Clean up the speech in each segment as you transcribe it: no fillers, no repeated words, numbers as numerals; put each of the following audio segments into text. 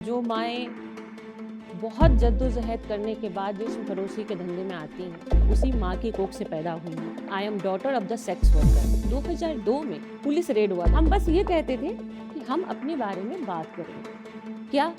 जो माएँ बहुत जद्दोजहद करने के बाद जिस भरोसे के धंधे में आती हैं, उसी माँ की कोख से पैदा हुई हैं। I am daughter of the sex worker. 2002 में पुलिस रेड हुआ। हम बस ये कहते थे कि हम अपने बारे में बात करेंगे। क्या?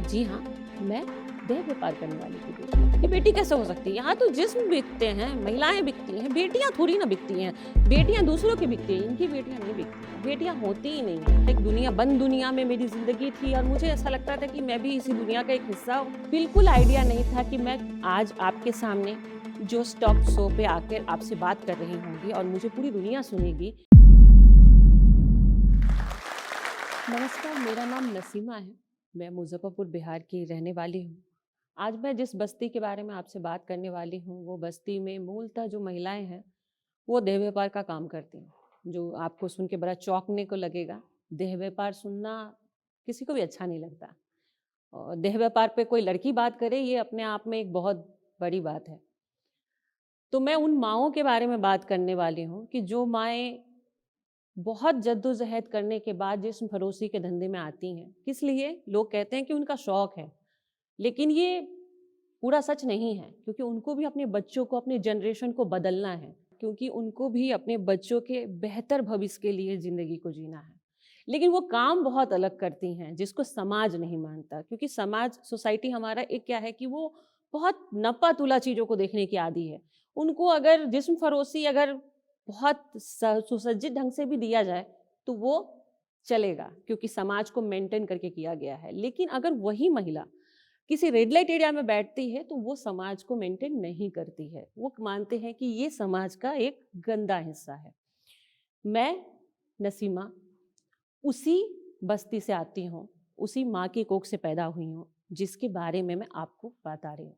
जी हाँ, मैं देह व्यापार करने वाली की बेटी। ये बेटी कैसे हो सकती है? यहाँ तो जिस्म बिकते हैं, महिलाएं बिकती हैं, बेटियां थोड़ी ना बिकती हैं। बेटियां दूसरों की बिकती हैं, इनकी बेटियां नहीं बिकती। बेटियां होती ही नहीं है। एक दुनिया बंद दुनिया में मेरी जिंदगी थी और मुझे ऐसा लगता था कि मैं भी इसी दुनिया का एक हिस्सा हूँ। बिल्कुल आइडिया नहीं था कि मैं आज आपके सामने जो स्टॉक शो पे आकर आपसे बात कर रही होंगी और मुझे पूरी दुनिया सुनेगी। नमस्कार, मेरा नाम नसीमा है। मैं मुजफ्फरपुर बिहार की रहने वाली हूँ। आज मैं जिस बस्ती के बारे में आपसे बात करने वाली हूँ, वो बस्ती में मूलतः जो महिलाएं हैं, वो देह व्यापार का काम करती हैं। जो आपको सुन के बड़ा चौंकने को लगेगा, देह व्यापार सुनना किसी को भी अच्छा नहीं लगता। और देह व्यापार पे कोई लड़की बात करे, ये अपने आप में एक बहुत बड़ी बात है। तो मैं उन माँओं के बारे में बात करने वाली हूँ कि जो माएँ बहुत जद्दोजहद करने के बाद जिस्म फरोशी के धंधे में आती हैं। किस लिए? लोग कहते हैं कि उनका शौक है, लेकिन ये पूरा सच नहीं है, क्योंकि उनको भी अपने बच्चों को, अपने जनरेशन को बदलना है, क्योंकि उनको भी अपने बच्चों के बेहतर भविष्य के लिए ज़िंदगी को जीना है। लेकिन वो काम बहुत अलग करती हैं, जिसको समाज नहीं मानता, क्योंकि समाज, सोसाइटी हमारा एक क्या है कि वो बहुत नपा-तुला चीज़ों को देखने की आदी है। उनको अगर जिस्म फरोशी अगर बहुत सुसज्जित ढंग से भी दिया जाए, तो वो चलेगा, क्योंकि समाज को मेंटेन करके किया गया है। लेकिन अगर वही महिला किसी रेड लाइट एरिया में बैठती है, तो वो समाज को मेंटेन नहीं करती है। वो मानते हैं कि ये समाज का एक गंदा हिस्सा है। मैं नसीमा उसी बस्ती से आती हूँ, उसी माँ की कोख से पैदा हुई हूँ, जिसके बारे में मैं आपको बता रही हूँ।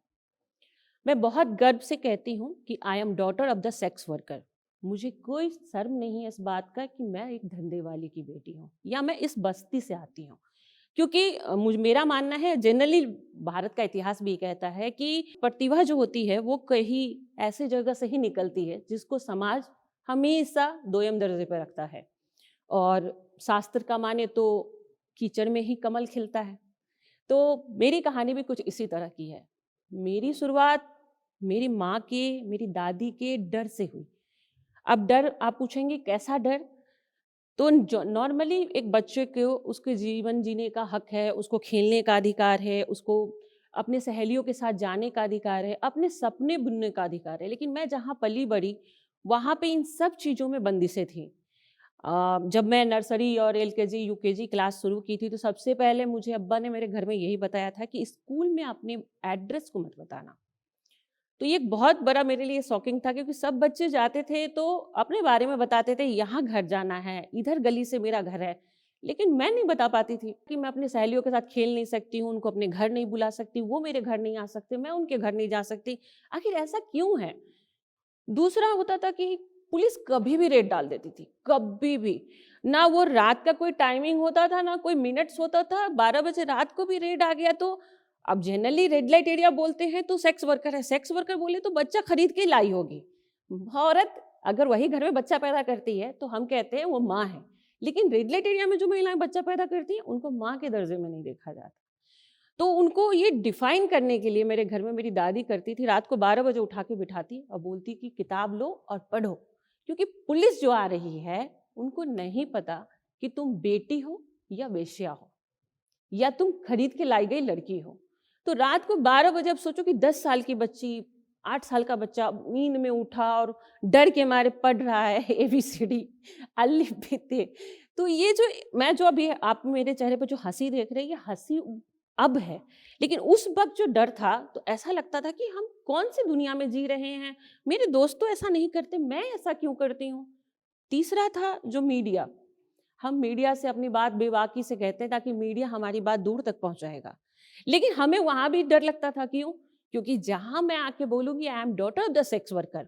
मैं बहुत गर्व से कहती हूँ कि I am daughter of the sex worker. मुझे कोई शर्म नहीं है इस बात का कि मैं एक धंधे वाली की बेटी हूँ या मैं इस बस्ती से आती हूँ, क्योंकि मेरा मानना है, जनरली भारत का इतिहास भी कहता है कि प्रतिभा जो होती है वो कहीं ऐसे जगह से ही निकलती है जिसको समाज हमेशा दोयम दर्जे पर रखता है। और शास्त्र का माने तो कीचड़ में ही कमल खिलता है। तो मेरी कहानी भी कुछ इसी तरह की है। मेरी शुरुआत मेरी माँ के, मेरी दादी के डर से हुई। अब डर, आप पूछेंगे कैसा डर? तो नॉर्मली एक बच्चे को उसके जीवन जीने का हक है, उसको खेलने का अधिकार है, उसको अपने सहेलियों के साथ जाने का अधिकार है, अपने सपने बुनने का अधिकार है। लेकिन मैं जहाँ पली बड़ी, वहाँ पे इन सब चीज़ों में बंदिशें थीं। जब मैं नर्सरी और एलकेजी, यूकेजी क्लास शुरू की थी, तो सबसे पहले मुझे अब्बा ने मेरे घर में यही बताया था कि स्कूल में अपने एड्रेस को मत बताना। तो ये एक बहुत बड़ा मेरे लिए शॉकिंग था, क्योंकि सब बच्चे जाते थे तो अपने बारे में बताते थे, यहाँ घर जाना है, इधर गली से मेरा घर है। लेकिन मैं नहीं बता पाती थी कि मैं अपनी सहेलियों के साथ खेल नहीं सकती हूँ, उनको अपने घर नहीं बुला सकती, वो मेरे घर नहीं आ सकते, मैं उनके घर नहीं जा सकती। आखिर ऐसा क्यों है? दूसरा होता था कि पुलिस कभी भी रेड डाल देती थी, कभी भी। ना वो रात का कोई टाइमिंग होता था, ना कोई मिनट्स होता था। 12 बजे रात को भी रेड आ गया तो अब जनरली रेड लाइट एरिया बोलते हैं तो सेक्स वर्कर है, सेक्स वर्कर बोले तो बच्चा खरीद के लाई होगी। औरत अगर वही घर में बच्चा पैदा करती है तो हम कहते हैं वो माँ है। लेकिन रेड लाइट एरिया में जो महिलाएं बच्चा पैदा करती हैं, उनको माँ के दर्जे में नहीं देखा जाता। तो उनको ये डिफाइन करने के लिए मेरे घर में मेरी दादी करती थी, रात को 12 बजे उठा के बिठाती और बोलती कि किताब लो और पढ़ो, क्योंकि पुलिस जो आ रही है उनको नहीं पता कि तुम बेटी हो या वेश्या हो या तुम खरीद के लाई गई लड़की हो। तो रात को 12 बजे, अब सोचो कि 10 साल की बच्ची, 8 साल का बच्चा नींद में उठा और डर के मारे पढ़ रहा है ABCD अल्ली बीते। तो ये जो अभी आप मेरे चेहरे पर जो हंसी देख रहे हैं, ये हंसी अब है, लेकिन उस वक्त जो डर था, तो ऐसा लगता था कि हम कौन सी दुनिया में जी रहे हैं। मेरे दोस्त तो ऐसा नहीं करते, मैं ऐसा क्यों करती हूँ? तीसरा था जो मीडिया। हम मीडिया से अपनी बात बेबाकी से कहते हैं ताकि मीडिया हमारी बात दूर तक पहुंचाएगा, लेकिन हमें वहां भी डर लगता था। क्यों? क्योंकि जहां मैं आके बोलूंगी I am daughter of the sex worker,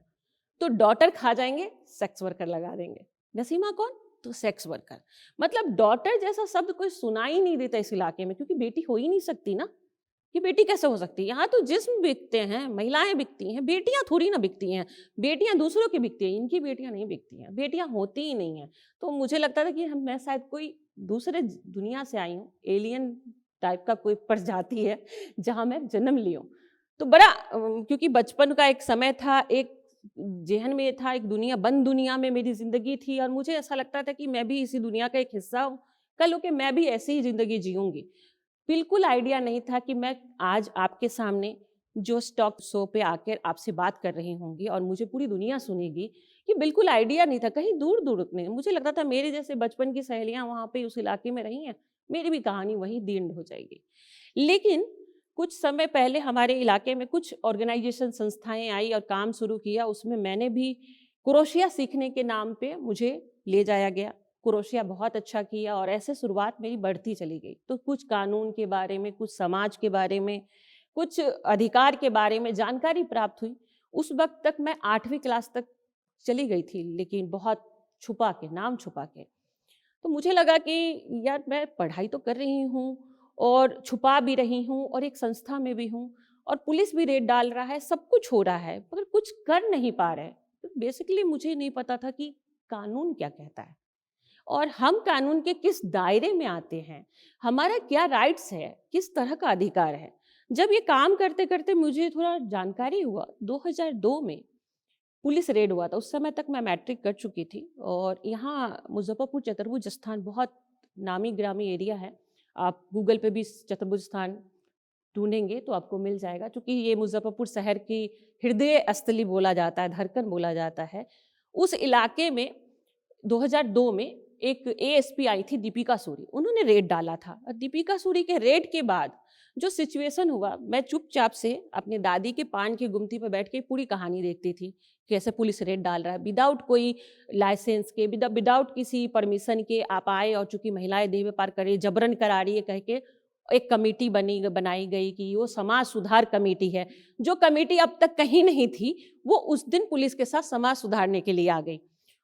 तो डॉटर खा जाएंगे, सेक्स वर्कर लगा देंगे। नसीमा कौन? तो सेक्स वर्कर। मतलब डॉटर जैसा शब्द कोई सुना ही नहीं देता इस इलाके में, क्योंकि बेटी हो ही नहीं सकती ना। ये बेटी कैसे हो सकती है? यहाँ तो जिस्म बिकते हैं, महिलाएं बिकती हैं, बेटियां थोड़ी ना बिकती हैं। बेटियां दूसरों की बिकती हैं, इनकी बेटियां नहीं बिकती हैं, बेटियां होती ही नहीं हैं। तो मुझे लगता था कि मैं शायद कोई दूसरे दुनिया से आई हूँ, एलियन टाइप का कोई प्रजाति है जहाँ मैं जन्म ली हूँ। तो बड़ा क्योंकि बचपन का एक समय था, एक ज़हन में था, एक दुनिया बंद दुनिया में मेरी ज़िंदगी थी और मुझे ऐसा लगता था कि मैं भी इसी दुनिया का एक हिस्सा हूँ, कल हो के मैं भी ऐसी ही ज़िंदगी जीऊँगी। बिल्कुल आइडिया नहीं था कि मैं आज आपके सामने जो स्टॉक शो पे आकर आपसे बात कर रही होंगी और मुझे पूरी दुनिया सुनेगी, ये बिल्कुल आइडिया नहीं था, कहीं दूर-दूर में। मुझे लगता था मेरे जैसे बचपन की सहेलियाँ वहाँ पे उस इलाके में रही हैं, मेरी भी कहानी वहीं दी एंड हो जाएगी। लेकिन कुछ समय पहले हमारे इलाके में कुछ ऑर्गेनाइजेशन संस्थाएँ आई और काम शुरू किया, उसमें मैंने भी क्रोशिया सीखने के नाम पे मुझे ले जाया गया। क्रोशिया बहुत अच्छा किया और ऐसे शुरुआत मेरी बढ़ती चली गई। तो कुछ कानून के बारे में, कुछ समाज के बारे में, कुछ अधिकार के बारे में जानकारी प्राप्त हुई। उस वक़्त तक मैं 8वीं क्लास तक चली गई थी, लेकिन बहुत छुपा के, नाम छुपा के। तो मुझे लगा कि यार मैं पढ़ाई तो कर रही हूँ और छुपा भी रही हूँ और एक संस्था में भी हूँ और पुलिस भी रेड डाल रहा है, सब कुछ हो रहा है, मगर कुछ कर नहीं पा रहे। तो बेसिकली मुझे नहीं पता था कि कानून क्या कहता है और हम कानून के किस दायरे में आते हैं, हमारा क्या राइट्स है, किस तरह का अधिकार है। जब ये काम करते-करते मुझे थोड़ा जानकारी हुआ, 2002 में पुलिस रेड हुआ था। उस समय तक मैं मैट्रिक कर चुकी थी और यहाँ मुज़फ़्फ़रपुर चतुर्भुज स्थान बहुत नामी-गिरामी एरिया है। आप गूगल पे भी चतुर्भुज स्थान ढूँढेंगे तो आपको मिल जाएगा, चूँकि ये मुज़फ़्फ़रपुर शहर की हृदय स्थली बोला जाता है, धड़कन बोला जाता है। उस इलाके में 2002 में एक एएसपी आई थी दीपिका सूरी, उन्होंने रेड डाला था और दीपिका सूरी के रेड के बाद जो सिचुएशन हुआ, मैं चुपचाप से अपनी दादी के पान की गुमटी पे बैठ के पूरी कहानी देखती थी, कैसे पुलिस रेड डाल रहा है विदाउट कोई लाइसेंस के, विदाउट किसी परमिशन के आप आए और चूंकि महिलाएं देह व्यापार कर रही है, जबरन करा रही है कह के एक कमेटी बनाई गई कि वो समाज सुधार कमेटी है। जो कमेटी अब तक कहीं नहीं थी, वो उस दिन पुलिस के साथ समाज सुधारने के लिए आ गई।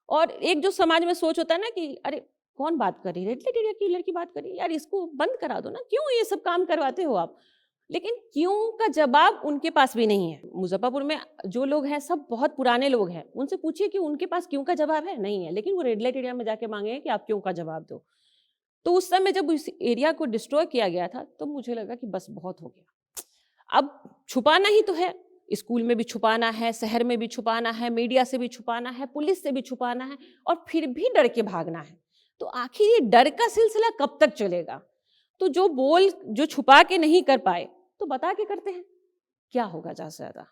और एक जो समाज में सोच होता है ना कि अरे कौन बात कर रही है, रेड एरिया की लड़की बात कर रही है, यार इसको बंद करा दो ना, क्यों ये सब काम करवाते हो आप। लेकिन क्यों का जवाब उनके पास भी नहीं है। मुजफ्फरपुर में जो लोग हैं सब बहुत पुराने लोग हैं, उनसे पूछिए कि उनके पास क्यों का जवाब है, नहीं है। लेकिन वो रेड लाइट एरिया में जाके मांगे कि आप क्यों का जवाब दो। तो उस समय जब इस एरिया को डिस्ट्रॉय किया गया था तो मुझे लगा कि बस बहुत हो गया, अब छुपाना ही तो है, स्कूल में भी छुपाना है, शहर में भी छुपाना है, मीडिया से भी छुपाना है, पुलिस से भी छुपाना है और फिर भी डर के भागना है। तो आखिर ये डर का सिलसिला कब तक चलेगा। तो जो छुपा के नहीं कर पाए तो बता के करते हैं, क्या होगा ज़्यादा से ज़्यादा।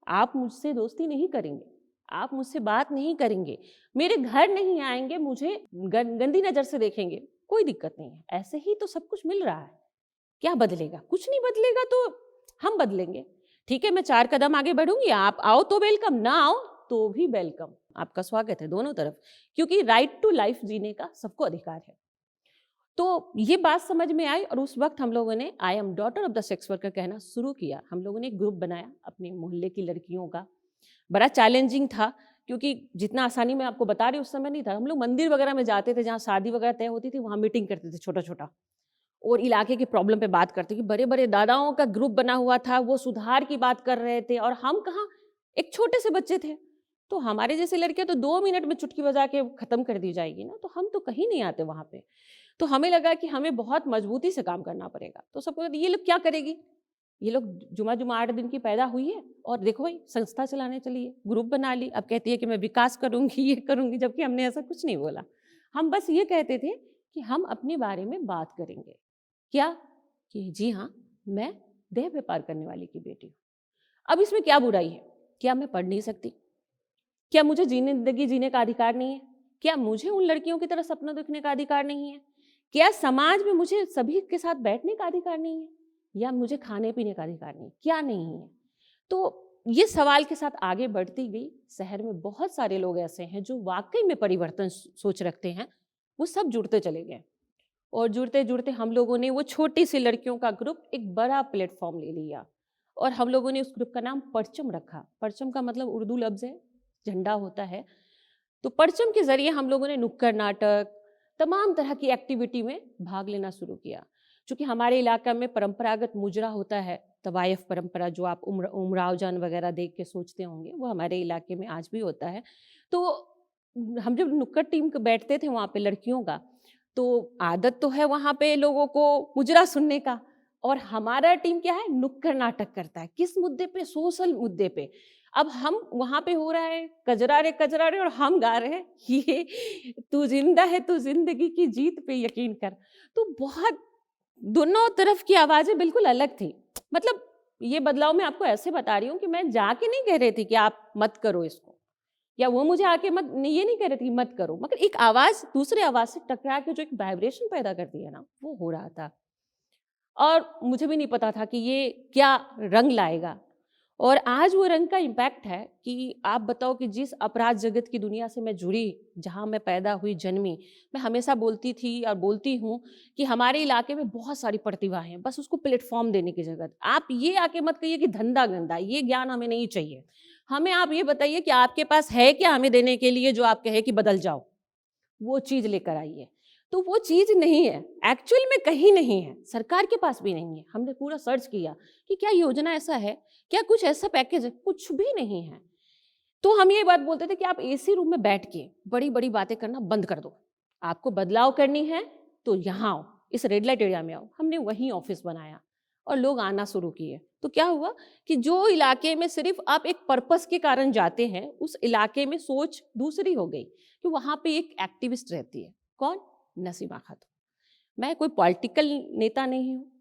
आप मुझसे दोस्ती नहीं करेंगे, आप मुझसे बात नहीं करेंगे, मेरे घर नहीं आएंगे, मुझे गंदी नज़र से देखेंगे, कोई दिक्कत नहीं है। ऐसे ही तो सब कुछ मिल रहा है, क्या बदलेगा, कुछ नहीं बदलेगा तो हम बदलेंगे। ठीक है, मैं 4 कदम आगे बढ़ूंगी, आप आओ तो वेलकम, ना आओ तो भी वेलकम, आपका स्वागत है दोनों तरफ, क्योंकि राइट टू लाइफ जीने का सबको अधिकार है। तो ये बात समझ में आई और उस वक्त हम लोगों ने I am daughter of the sex worker कहना शुरू किया। हम लोगों ने एक ग्रुप बनाया अपने मोहल्ले की लड़कियों का। बड़ा चैलेंजिंग था, क्योंकि जितना आसानी में आपको बता रही उस समय नहीं था। हम लोग मंदिर वगैरह में जाते थे, जहाँ शादी वगैरह तय होती थी, वहाँ मीटिंग करते थे छोटा छोटा, और इलाके की प्रॉब्लम पे बात करते कि बड़े बड़े दादाओं का ग्रुप बना हुआ था, वो सुधार की बात कर रहे थे और हम कहाँ, एक छोटे से बच्चे थे। तो हमारे जैसे लड़के तो 2 मिनट में चुटकी बजा के खत्म कर दी जाएगी ना, तो हम तो कहीं नहीं आते वहां पे। तो हमें लगा कि हमें बहुत मजबूती से काम करना पड़ेगा। तो सबको ये लोग क्या करेगी, ये लोग जुमा जुमा 8 दिन की पैदा हुई है और देखो भाई संस्था चलाने चली है, ग्रुप बना ली, अब कहती है कि मैं विकास करूंगी, ये करूंगी, जबकि हमने ऐसा कुछ नहीं बोला। हम बस ये कहते थे कि हम अपने बारे में बात करेंगे। क्या कि जी हाँ, मैं देह व्यापार करने वाली की बेटी हूँ। अब इसमें क्या बुराई है, क्या मैं पढ़ नहीं सकती, क्या मुझे जिंदगी जीने का अधिकार नहीं है, क्या मुझे उन लड़कियों की तरह सपना देखने का अधिकार नहीं है, क्या समाज में मुझे सभी के साथ बैठने का अधिकार नहीं है, या मुझे खाने पीने का अधिकार नहीं, क्या नहीं है। तो ये सवाल के साथ आगे बढ़ती गई। शहर में बहुत सारे लोग ऐसे हैं जो वाकई में परिवर्तन सोच रखते हैं, वो सब जुड़ते चले गए और जुड़ते जुड़ते हम लोगों ने वो छोटी सी लड़कियों का ग्रुप एक बड़ा प्लेटफॉर्म ले लिया और हम लोगों ने उस ग्रुप का नाम परचम रखा। परचम का मतलब उर्दू लफ्ज़ है, झंडा होता है। तो परचम के जरिए हम लोगों ने नुक्कड़ नाटक, तमाम तरह की एक्टिविटी में भाग लेना शुरू किया। चूँकि हमारे इलाका में परंपरागत मुजरा होता है, तवायफ परंपरा, जो आप उमराव जान वगैरह देख के सोचते होंगे, वो हमारे इलाके में आज भी होता है। तो हम जब नुक्कड़ टीम बैठते थे वहाँ पे लड़कियों का, तो आदत तो है वहाँ पे लोगों को मुजरा सुनने का, और हमारा टीम क्या है, नुक्कड़ नाटक करता है। किस मुद्दे पे? सोशल मुद्दे पे। अब हम वहाँ पे हो रहा है कजरा रे और हम गा रहे हैं ये तू जिंदा है तू जिंदगी की जीत पे यकीन कर। तो बहुत दोनों तरफ की आवाजें बिल्कुल अलग थी। मतलब ये बदलाव मैं आपको ऐसे बता रही हूँ कि मैं जाके नहीं कह रही थी कि आप मत करो इसको, या वो मुझे आके मत ये नहीं कह रही थी मत करो, मगर एक आवाज दूसरे आवाज से टकरा के जो एक वाइब्रेशन पैदा करती है ना, वो हो रहा था। और मुझे भी नहीं पता था कि ये क्या रंग लाएगा। और आज वो रंग का इम्पैक्ट है कि आप बताओ कि जिस अपराध जगत की दुनिया से मैं जुड़ी, जहाँ मैं पैदा हुई जन्मी, मैं हमेशा बोलती थी और बोलती हूँ कि हमारे इलाके में बहुत सारी प्रतिभा है, बस उसको प्लेटफॉर्म देने की जरूरत। आप ये आके मत कहिए कि धंधा गंदा, ये ज्ञान हमें नहीं चाहिए। हमें आप ये बताइए कि आपके पास है क्या हमें देने के लिए, जो आप कहे कि बदल जाओ, वो चीज लेकर आइए। तो वो चीज नहीं है, एक्चुअल में कहीं नहीं है, सरकार के पास भी नहीं है। हमने पूरा सर्च किया कि क्या योजना ऐसा है, क्या कुछ ऐसा पैकेज है, कुछ भी नहीं है। तो हम ये बात बोलते थे कि आप एसी रूम में बैठ के बड़ी बड़ी बातें करना बंद कर दो, आपको बदलाव करनी है तो यहाँ आओ, इस रेड लाइट एरिया में आओ। हमने वहीं ऑफिस बनाया और लोग आना शुरू किए। तो क्या हुआ कि जो इलाके में सिर्फ आप एक पर्पस के कारण जाते हैं, उस इलाके में सोच दूसरी हो गई कि वहां पे एक एक्टिविस्ट रहती है। कौन? नसीमा खातून। मैं कोई पॉलिटिकल नेता नहीं हूँ,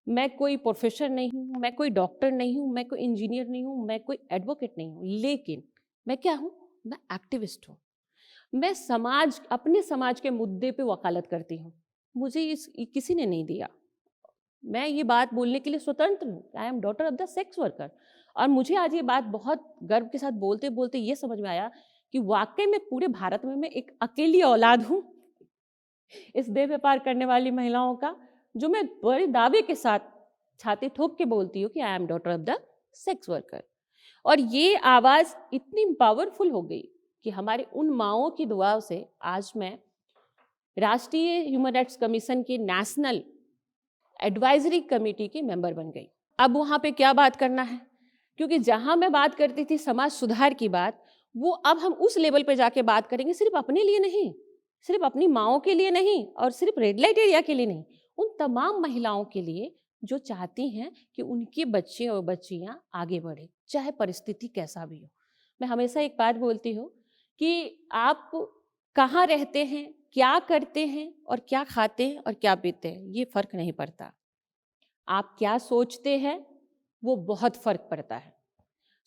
मैं कोई प्रोफेसर नहीं हूँ, मैं कोई डॉक्टर नहीं हूँ, मैं कोई इंजीनियर नहीं हूँ, मैं कोई एडवोकेट नहीं हूँ, लेकिन मैं क्या हूँ? मैं एक्टिविस्ट हूँ। मैं समाज, अपने समाज के मुद्दे पे वकालत करती हूँ। मुझे किसी ने नहीं दिया। मैं ये बात बोलने के लिए स्वतंत्र हूँ। I am daughter of the sex worker. और मुझे आज ये बात बहुत गर्व के साथ बोलते बोलते ये समझ में आया कि वाकई में पूरे भारत में मैं एक अकेली औलाद हूँ इस देह व्यापार करने वाली महिलाओं का, जो मैं बड़े दावे के साथ छाती ठोक के बोलती हूँ कि I am daughter of the sex worker. और ये आवाज इतनी पावरफुल हो गई कि हमारे उन माओं की दुआओं से आज मैं राष्ट्रीय ह्यूमन राइट्स कमीशन के नेशनल एडवाइजरी कमेटी की मेंबर बन गई। अब वहां पे क्या बात करना है, क्योंकि जहां मैं बात करती थी समाज सुधार की बात, वो अब हम उस लेवल पे जाके बात करेंगे, सिर्फ अपने लिए नहीं, सिर्फ अपनी माओं के लिए नहीं, और सिर्फ रेड लाइट एरिया के लिए नहीं, उन तमाम महिलाओं के लिए जो चाहती हैं कि उनके बच्चे और बच्चियां आगे बढ़े, चाहे परिस्थिति कैसा भी हो। मैं हमेशा एक बात बोलती हूँ कि आप कहाँ रहते हैं, क्या करते हैं और क्या खाते हैं और क्या पीते हैं, ये फर्क नहीं पड़ता। आप क्या सोचते हैं वो बहुत फर्क पड़ता है।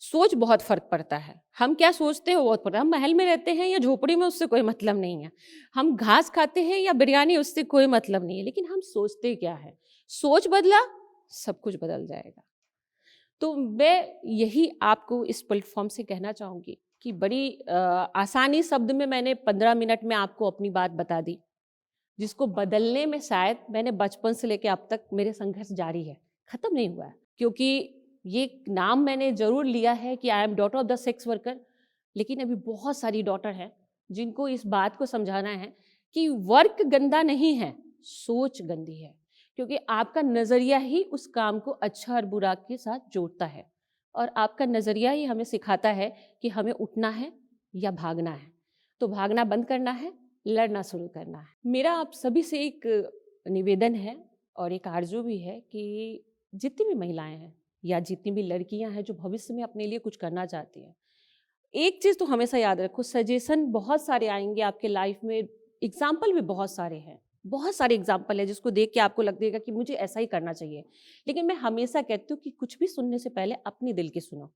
सोच बहुत फर्क पड़ता है। हम क्या सोचते हैं वो बहुत पड़ता है। हम महल में रहते हैं या झोपड़ी में, उससे कोई मतलब नहीं है। हम घास खाते हैं या बिरयानी, उससे कोई मतलब नहीं है, लेकिन हम सोचते क्या है। सोच बदला, सब कुछ बदल जाएगा। तो मैं यही आपको इस प्लेटफॉर्म से कहना चाहूँगी कि बड़ी आसानी शब्द में मैंने 15 मिनट में आपको अपनी बात बता दी, जिसको बदलने में शायद मैंने बचपन से लेकर अब तक मेरे संघर्ष जारी है, खत्म नहीं हुआ है। क्योंकि ये नाम मैंने जरूर लिया है कि I am daughter of the sex worker, लेकिन अभी बहुत सारी डॉटर हैं जिनको इस बात को समझाना है कि वर्क गंदा नहीं है, सोच गंदी है। क्योंकि आपका नजरिया ही उस काम को अच्छा और बुरा के साथ जोड़ता है, और आपका नजरिया ही हमें सिखाता है कि हमें उठना है या भागना है। तो भागना बंद करना है, लड़ना शुरू करना है। मेरा आप सभी से एक निवेदन है और एक आरजू भी है कि जितनी भी महिलाएं हैं या जितनी भी लड़कियां हैं जो भविष्य में अपने लिए कुछ करना चाहती हैं, एक चीज़ तो हमेशा याद रखो, सजेशन बहुत सारे आएंगे आपके लाइफ में, एग्जाम्पल भी बहुत सारे हैं, बहुत सारे एग्जाम्पल है जिसको देख के आपको लगेगा कि मुझे ऐसा ही करना चाहिए। लेकिन मैं हमेशा कहती हूँ कि कुछ भी सुनने से पहले अपने दिल की सुनो।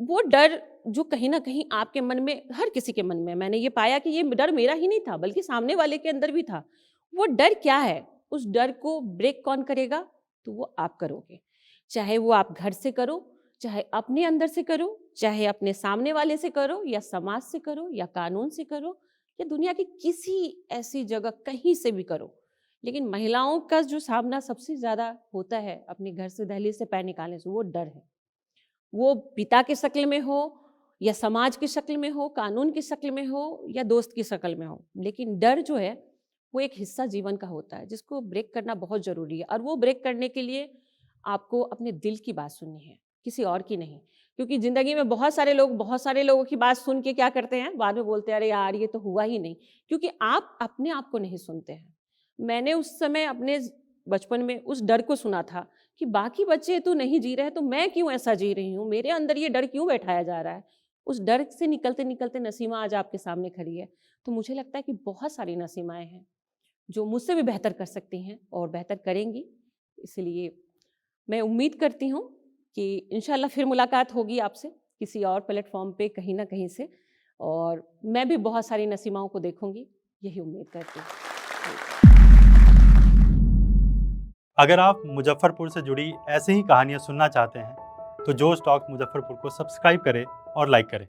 वो डर जो कहीं ना कहीं आपके मन में, हर किसी के मन में, मैंने ये पाया कि ये डर मेरा ही नहीं था बल्कि सामने वाले के अंदर भी था। वो डर क्या है, उस डर को ब्रेक कौन करेगा? तो वो आप करोगे। चाहे वो आप घर से करो, चाहे अपने अंदर से करो, चाहे अपने सामने वाले से करो, या समाज से करो, या कानून से करो, या दुनिया की किसी ऐसी जगह कहीं से भी करो। लेकिन महिलाओं का जो सामना सबसे ज्यादा होता है अपने घर से, दहलीज से पैर निकालने से, वो डर है। वो पिता की शक्ल में हो, या समाज की शक्ल में हो, कानून की शक्ल में हो, या दोस्त की शक्ल में हो, लेकिन डर जो है वो एक हिस्सा जीवन का होता है जिसको ब्रेक करना बहुत जरूरी है। और वो ब्रेक करने के लिए आपको अपने दिल की बात सुननी है, किसी और की नहीं। क्योंकि जिंदगी में बहुत सारे लोग बहुत सारे लोगों की बात सुन के क्या करते हैं, बाद में बोलते हैं अरे यार ये तो हुआ ही नहीं, क्योंकि आप अपने आप को नहीं सुनते हैं। मैंने उस समय अपने बचपन में उस डर को सुना था कि बाकी बच्चे तो नहीं जी रहे हैं, तो मैं क्यों ऐसा जी रही हूँ, मेरे अंदर ये डर क्यों बैठाया जा रहा है। उस डर से निकलते निकलते नसीमा आज आपके सामने खड़ी है। तो मुझे लगता है कि बहुत सारी नसीमाएं हैं जो मुझसे भी बेहतर कर सकती हैं और बेहतर करेंगी। इसलिए मैं उम्मीद करती हूँ कि इंशाल्लाह फिर मुलाकात होगी आपसे किसी और प्लेटफॉर्म पे कहीं ना कहीं से, और मैं भी बहुत सारी नसीमाओं को देखूंगी, यही उम्मीद करती हूँ। अगर आप मुजफ्फरपुर से जुड़ी ऐसी ही कहानियाँ सुनना चाहते हैं तो जोश टॉक मुजफ्फरपुर को सब्सक्राइब करें और लाइक करें।